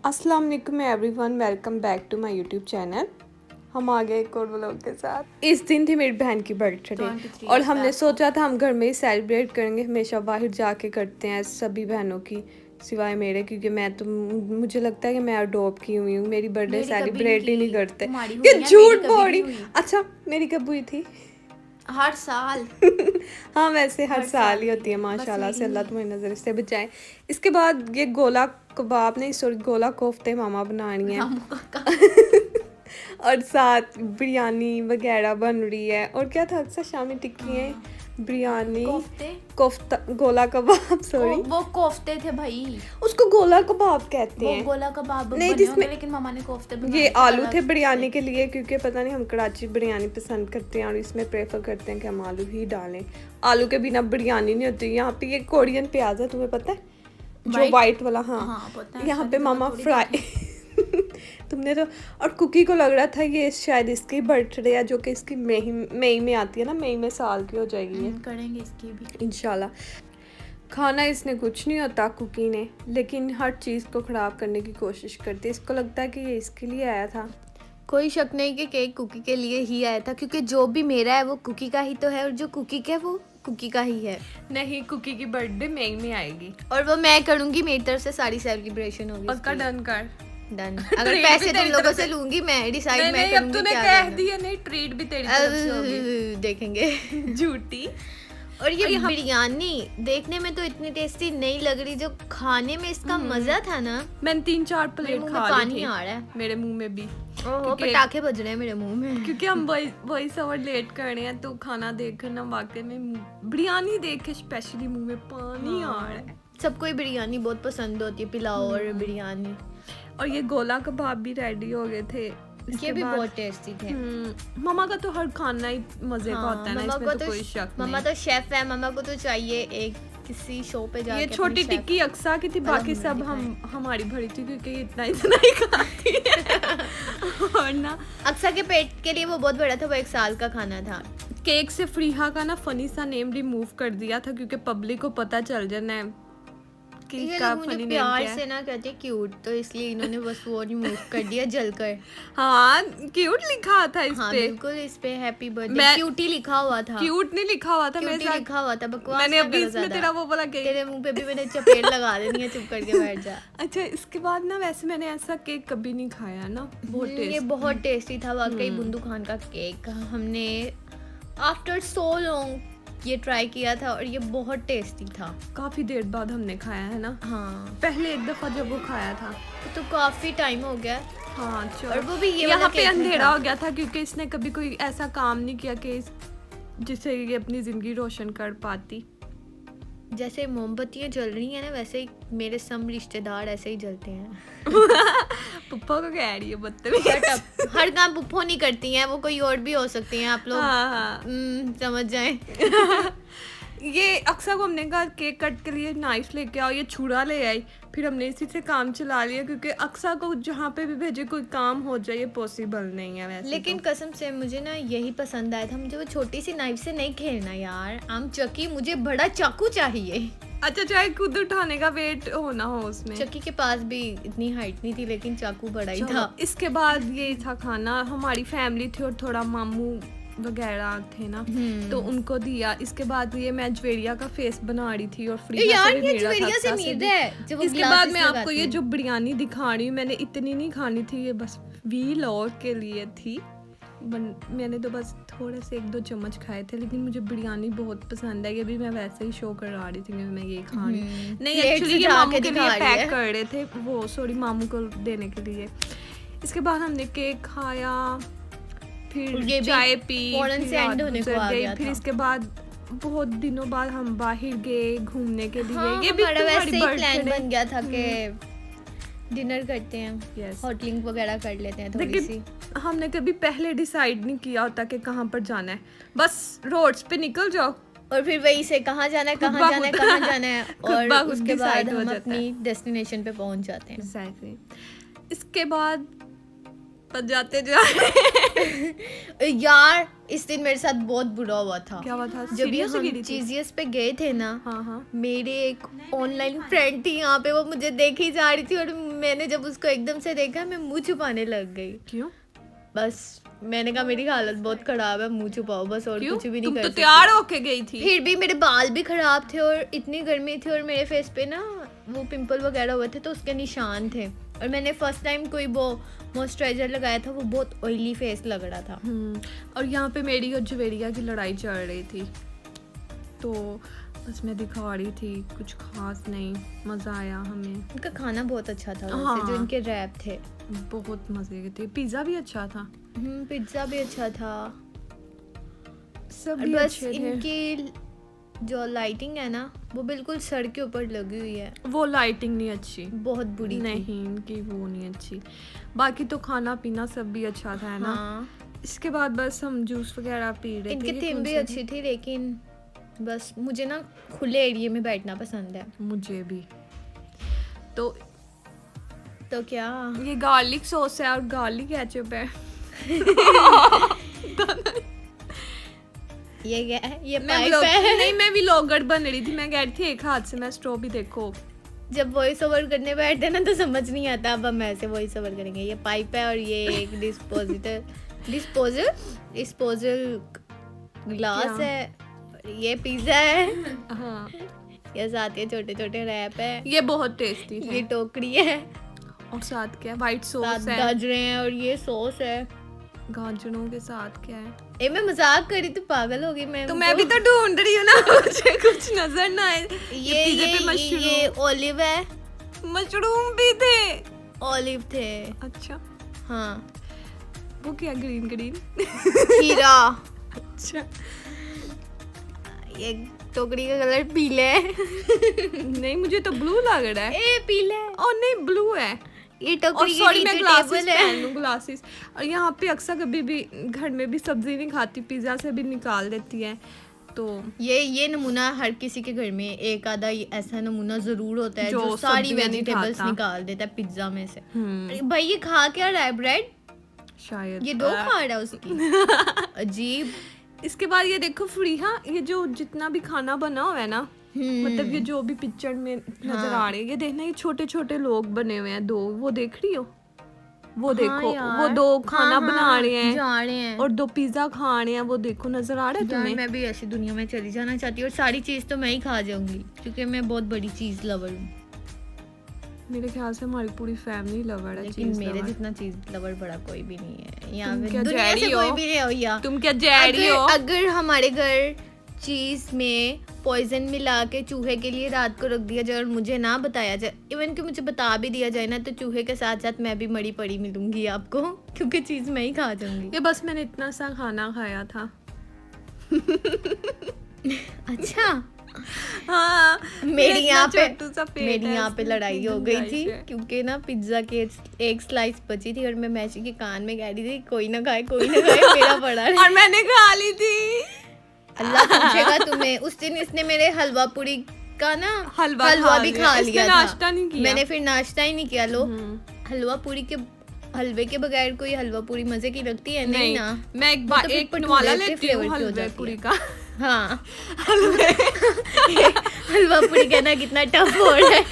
अस्सलाम वालेकुम everyone, welcome back to my YouTube channel. हम आ गए एक और व्लॉग के साथ। इस दिन थी मेरी बहन की बर्थडे और हमने सोचा था हम घर में ही सेलिब्रेट करेंगे। हमेशा बाहर जाके करते हैं सभी बहनों की सिवाय मेरे, क्योंकि मैं तो मुझे लगता है कि मैं अडॉप्ट की हुई हूँ। मेरी बर्थडे सेलिब्रेट ही नहीं करते। ये झूठ बोली। अच्छा, मेरी कब हुई थी? हर साल। हाँ, वैसे हर साल ही होती है माशाल्लाह से। अल्लाह तुम्हारी नज़र से बचाए। इसके बाद ये गोला कबाब नहीं, सॉरी, गोला कोफ्ते मामा बनानी है और साथ बिरयानी वगैरह बन रही है। और क्या था अक्सर शामी टिक्की है, बिरयानी, कोफ्ता, गोला कबाब, सॉरी वो कोफ्ते थे भाई, उसको गोला कबाब कहते वो हैं। गोला कबाब नहीं, बने होंगे, लेकिन मामा ने कोफ्ते बनाए। ये आलू थे बिरयानी के लिए, क्योंकि पता नहीं हम कराची बिरयानी पसंद करते हैं और इसमें प्रेफर करते हैं कि हम आलू ही डालें। आलू के बिना बिरयानी नहीं होती। यहाँ पे ये कोरियन प्याज है, तुम्हें पता है, जो वाइट वाला। हाँ, यहाँ पे मामा फ्राई तुमने तो। और कुकी को लग रहा था ये शायद इसकी बर्थडे है, जो कि इसकी मई में आती है ना, मई में साल की हो जाएगी। ये करेंगे इसकी भी इंशाल्लाह। खाना इसने कुछ नहीं होता कुकी ने, लेकिन हर चीज़ को ख़राब करने की कोशिश करती है। इसको लगता है कि ये इसके लिए आया था। कोई शक नहीं कि केक कुकी के लिए ही आया था, क्योंकि जो भी मेरा है वो कुकी का ही तो है, और जो कुकी का है वो कुकी का ही है। नहीं, कुकी की बर्थडे मई में आएगी और वो मैं करूंगी, मेरी तरफ से सारी सेलिब्रेशन होगी। उसका डन कर। डन। अगर पैसे तुम लोगों से लूंगी मैं डिसाइड मैं करूंगी। अब तूने कह दिया, नहीं ट्रीट भी तेरी तरफ से होगी। देखेंगे। झूठी। और ये बिरयानी देखने में तो इतनी टेस्टी नहीं लग रही, जो खाने में इसका मजा था ना। मैंने 3-4 प्लेट खा ली थी। पानी आ रहा है मेरे मुंह में भी। ओहो, पटाखे बज रहे हैं मेरे मुंह में, क्योंकि हम वही सवर लेट कर रहे हैं, तो खाना देखकर ना वाकई में बिरयानी देख के स्पेशली मुंह में पानी आ रहा है। सबको ही बिरयानी बहुत पसंद होती है, पुलाव और बिरयानी। और ये गोला कबाब भी रेडी हो गए थे। ये भी बहुत टेस्टी थे। मामा का तो हर खाना ही मजे का होता है ना, इसमें तो कोई शक नहीं। मामा तो शेफ है, मामा को तो चाहिए एक किसी शो पे जाके। ये छोटी टिक्की अक्सा की थी, बाकी सब हमारी भरी थी, क्योंकि इतना ही खाती है। और ना अक्सा के पेट के लिए वो बहुत बड़ा था, वो 1 साल का खाना था। केक से फ्रीहा का ना फनी सा नेम रिमूव कर दिया था, क्योंकि पब्लिक को पता चल जाना है कि इसका फनी नेम क्या है। प्यार से ना कहते क्यूट, तो इसलिए इन्होंने बस वो रिमूव कर दिया जलकर। हाँ, क्यूट लिखा था इस पे। बिल्कुल, इस पे हैप्पी बर्थडे क्यूटी लिखा हुआ था। क्यूट नहीं लिखा हुआ था, क्यूटी लिखा हुआ था। बकवास मैंने अभी इसमें तेरा वो बोला केक, तेरे मुंह पे भी मैंने चपेट लगा देनी है, चुप करके बैठ जा। अच्छा, इसके बाद ना वैसे मैंने ऐसा केक कभी नहीं खाया ना, बहुत टेस्टी। ये बहुत टेस्टी था वाकई। बुंदू खान का केक हमने आफ्टर सो लॉन्ग ये ट्राई किया था, और ये बहुत टेस्टी था। काफी देर बाद हमने खाया है ना। हाँ, पहले एक दफा जब वो खाया था तो काफी टाइम हो गया। हाँ, और वो भी ये यहाँ पे अंधेरा हो गया था, क्योंकि इसने कभी कोई ऐसा काम नहीं किया कि जिससे ये अपनी जिंदगी रोशन कर पाती। जैसे मोमबत्तियां जल रही हैं ना, वैसे ही मेरे सब रिश्तेदार ऐसे ही जलते हैं। पुप्पो को कह रही है बदतमीज। हर काम पुप्पो नहीं करती हैं, वो कोई और भी हो सकती हैं, आप लोग समझ जाएं। ये अक्सर को हमने कहा केक कट के लिए नाइफ लेके आओ, ये छुरा ले आई, फिर हमने इसी से काम चला लिया, क्योंकि अक्सर को जहाँ पे भी भेजे कोई काम हो जाए, ये पॉसिबल नहीं है वैसे। लेकिन तो कसम से मुझे ना यही पसंद आया था। मुझे वो छोटी सी नाइफ से नहीं खेलना यार, आम चक्की, मुझे बड़ा चाकू चाहिए। अच्छा, चाहे खुद उठाने का वेट होना हो उसमें। चक्की के पास भी इतनी हाइट नहीं थी, लेकिन चाकू बड़ा ही था। इसके बाद ये था खाना, हमारी फैमिली थी और थोड़ा मामू वगैरह थे ना, तो उनको दिया। इसके बाद ये मैं ज्वेरिया का फेस बना रही थी, और फ्री इसके बाद मैं आपको ये जो बिरयानी दिखा रही हूँ, मैंने इतनी नहीं खानी थी, ये बस व्लॉग के लिए थी। मैंने तो बस थोड़े से 1-2 चम्मच खाए थे, लेकिन मुझे बिरयानी बहुत पसंद है। ये भी मैं वैसे ही शो कर रही थी कि मैं ये खा रही हूँ। नहीं, एक्चुअली ये मामू के लिए पैक कर रहे थे, वो सॉरी मामू को देने के लिए। इसके बाद हमने केक खाया, फिर चाय पी, फिर इसके बाद बहुत दिनों बाद हम बाहर गए घूमने के लिए। हाँ, ये भी वैसे ही प्लान बन गया था कि डिनर करते हैं, होटलिंग वगैरह कर लेते हैं थोड़ी सी। हमने कभी पहले डिसाइड नहीं किया होता कि कहाँ पर जाना है, बस रोड्स पे निकल जाओ और फिर वही से कहाँ जाना है, कहाँ जाना है, कहाँ जाना है, और उसके बाद हम अपनी डेस्टिनेशन पे पहुँच जाते हैं। Exactly. इसके बाद पर जाते जा रहे। यार इस दिन मेरे साथ बहुत बुरा हुआ था। क्या हुआ था? जब ये सीढ़ियों से हम गिरी थी? चीजियस पे गए थे ना, हाँ। मेरे एक ऑनलाइन फ्रेंड थी यहाँ पे, वो मुझे देखी जा रही थी और मैंने जब उसको एकदम से देखा मैं मुंह छुपाने लग गई। क्यों? बस मैंने कहा मेरी हालत बहुत खराब है, मुंह छुपाओ बस, और क्यों? कुछ भी नहीं तुम कर तो सकती। तैयार होके गई थी। फिर भी मेरे बाल भी खराब थे और इतनी गर्मी थी और मेरे फेस पे ना वो पिंपल वगैरह हुए थे तो उसके निशान थे, और मैंने फर्स्ट टाइम कोई वो मॉइस्चराइजर लगाया था, वो बहुत ऑयली फेस लग रहा था। और यहाँ पे मेरी और जुवेरिया की लड़ाई चल रही थी, तो बस मैं दिखा रही थी, कुछ खास नहीं। मज़ा आया हमें। उनका खाना बहुत अच्छा था, हाँ। वैसे जो इनके रैप थे बहुत मज़े के थे। पिज़्ज़ा भी अच्छा था। पिज्ज़ा भी अच्छा था। सब और भी बस अच्छे थे। इनकी जो लाइटिंग है ना वो बिल्कुल सर के ऊपर लगी हुई है, वो लाइटिंग नहीं अच्छी, बहुत बुरी थी। नहीं इनकी वो नहीं अच्छी। बाकी तो खाना पीना सब भी अच्छा था, है ना। हाँ, इसके बाद बस हम जूस वगैरह पी रहे थे। इनकी ये थीम कौन भी सा अच्छी थी, लेकिन बस मुझे ना खुले एरिया में बैठना पसंद है। था? मुझे भी। तो तो क्या ये गार्लिक सॉस है और गार्लिक केचप है। ये क्या है? ये मैं पाइप व्लॉग है। नहीं, मैं व्लॉगर बन रही थी। मैं कह रही थी एक हाथ से मैं स्ट्रॉ भी देखो। जब वॉइस ओवर करने बैठते ना तो समझ नहीं आता, अब हम ऐसे वॉइस ओवर करेंगे। ये पाइप है और ये एक डिस्पोजल ग्लास क्या? है, और ये पिज्जा है, हाँ, ये साथ ये छोटे छोटे रैप है, ये बहुत टेस्टी ये थे। टोकरी है, और साथ क्या? व्हाइट साथ सॉस है। गाजरें हैं और ये सॉस है। गाजरों के साथ क्या है? ए मैं मजाक करी, तू पागल हो गई। तो मैं भी तो ढूंढ रही हूँ ना। मुझे कुछ नजर ना आए। ये पिज़्ज़े पे ये मशरूम। ओलिव है, मशरूम भी थे। ओलिव थे। अच्छा, हाँ, वो क्या? Green green. खीरा। अच्छा। ये टोकरी का कलर पीला है। नहीं, मुझे तो ब्लू लग रहा है। ए पीला है। और नहीं, ब्लू है। ये और टोकरी के सॉरी, मैं नीचे ग्लासेस टेबल पहन है। लूं, ग्लासेस। और यहाँ पे अक्सर कभी भी घर में भी सब्जी नहीं खाती, पिज्जा से भी निकाल देती है। तो ये नमूना हर किसी के घर में एक आधा ऐसा नमूना जरूर होता है जो जो सारी सब्जियां नहीं वेजिटेबल्स खाता। निकाल देता है पिज्जा में से। अरे भाई ये खा क्या रहा है? ब्रेड? शायद ये दो खा रहा है उसकी। अजीब। इसके बाद ये देखो फ्रीहा, ये जो जितना भी खाना बना हुआ है ना, मतलब ये जो भी पिक्चर में नजर आ रहे हैं, ये देखना, ये छोटे छोटे लोग बने हुए हैं दो। वो देख रही हो? वो देखो, वो दो खाना बना रहे हैं जा रहे हैं। और दो पिज्जा खा रहे हैं। वो देखो, नजर आ रहा है यार तुम्हें? मैं भी ऐसी दुनिया में चली जाना चाहती हूँ और सारी चीज तो मैं ही खा जाऊंगी, क्योंकि मैं बहुत बड़ी चीज लवर हूँ। मेरे ख्याल से हमारी पूरी फैमिली लवर है, लेकिन चीज मेरे लवर। जितना चीज लवर बड़ा कोई भी नहीं है यहाँ तुम पे क्या दुनिया से जैरी कोई हो? भी नहीं हो या तुम क्या जैरी हो? अगर हमारे घर चीज में पॉइजन मिला के चूहे के लिए रात को रख दिया जाए और मुझे ना बताया जाए, इवन कि मुझे बता भी दिया जाए ना, तो चूहे के साथ साथ मैं भी मरी पड़ी मिलूंगी आपको, क्योंकि चीज मैं ही खा जाऊंगी। ये बस मैंने इतना सा खाना खाया था। अच्छा। हाँ, मेरी यहाँ पे पे लड़ाई हो गई थी क्योंकि ना पिज्जा के एक स्लाइस बची थी और मैं मैशी के कान में कह रही थी कोई ना खाए मेरा पड़ा है। और मैंने खा ली थी। अल्लाह पूछेगा तुम्हें। उस दिन इसने मेरे हलवा पूरी का ना हलवा भी खा इसने लिया था। नाश्ता नहीं किया। मैंने फिर नाश्ता ही नहीं किया। लो हलवा पूरी के हलवे के बगैर कोई हलवा पूरी मजे की लगती है? नहीं ना। मैं एक वो बार तो फिर एक भटूरे वाला के लेती फ्लेवर हूँ की हो हलवे जाती पूरी है। का। हाँ हलवा पूरी कहना कितना टफ वर्ड है।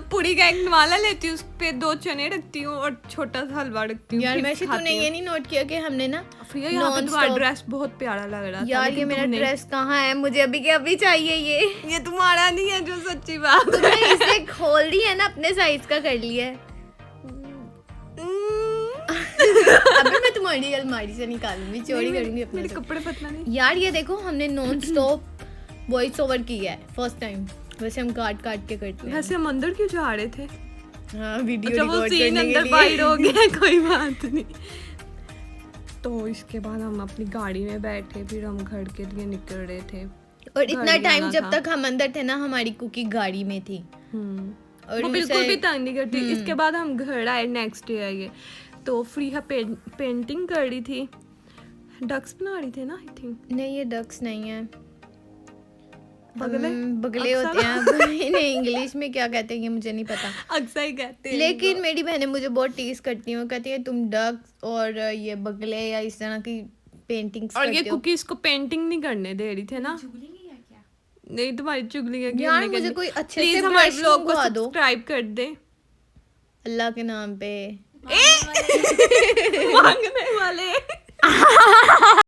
पूरी का एक वाला लेती हूँ, उस पे 2 चने रखती हूँ और छोटा सा हलवा रखती हूँ। यार फिर वैसे खाती तूने हूँ। ये नहीं नोट किया कि हमने ना फिर यहाँ पे तुम्हारा non-stop- ड्रेस बहुत प्यारा लग रहा था। यार ये लेकिन मेरा तुमने- ड्रेस कहाँ है? मुझे अभी के अभी चाहिए ये तुम्हारा नहीं है, जो सच्ची बात है। तुमने इसे खोल दी है ना, अपने साइज का कर लिया है। अभी मैं तुम्हारी अलमारी से निकालूंगी, चोरी करूंगी अपने मेरे से। कपड़े पतला नहीं। यार ये देखो हमने नॉन स्टॉप वॉइस ओवर किया है फर्स्ट टाइम। वैसे हम काट के करते हैं। वैसे हम अंदर क्यों जा रहे थे? हाँ वीडियो अच्छा, वो रिकॉर्ड सीन करने के अंदर लिए। बाहर हो गया, कोई बात नहीं। तो इसके बाद हम अपनी गाड़ी में बैठे, फिर हम घर के लिए निकल रहे थे। और इतना घर टाइम जाना जब था। तक हम अंदर थे ना, हमारी कुकी गाड़ी में थी। और वो बिल्कुल उसे- भी तंग नहीं करती। इसके बाद हम घर आए, नेक्स्ट डे आए, तो फ्रीहा पेंटिंग कर रही थी, डक्स बना रही थी ना, आई थिंक। नहीं ये डक्स नहीं है, बगले बगले अक्सर। होते हैं। नहीं इंग्लिश इंग्लिश में क्या कहते हैं ये मुझे नहीं पता, अक्सर ही कहते हैं लेकिन मेरी बहनें मुझे बहुत टीज करती हैं, वो कहती हैं तुम डक्स और ये बगले या इस तरह की पेंटिंग्स और ये करते हो। कुकीज को पेंटिंग नहीं करने दे रही थे ना, नहीं तुम्हारी चुगली है यार मुझे कोई अच्छे से प्लीज हमारे brush ब्लॉग को मंगवा दो सब्सक्राइब कर दे अल्लाह के नाम पे। मांगने वाले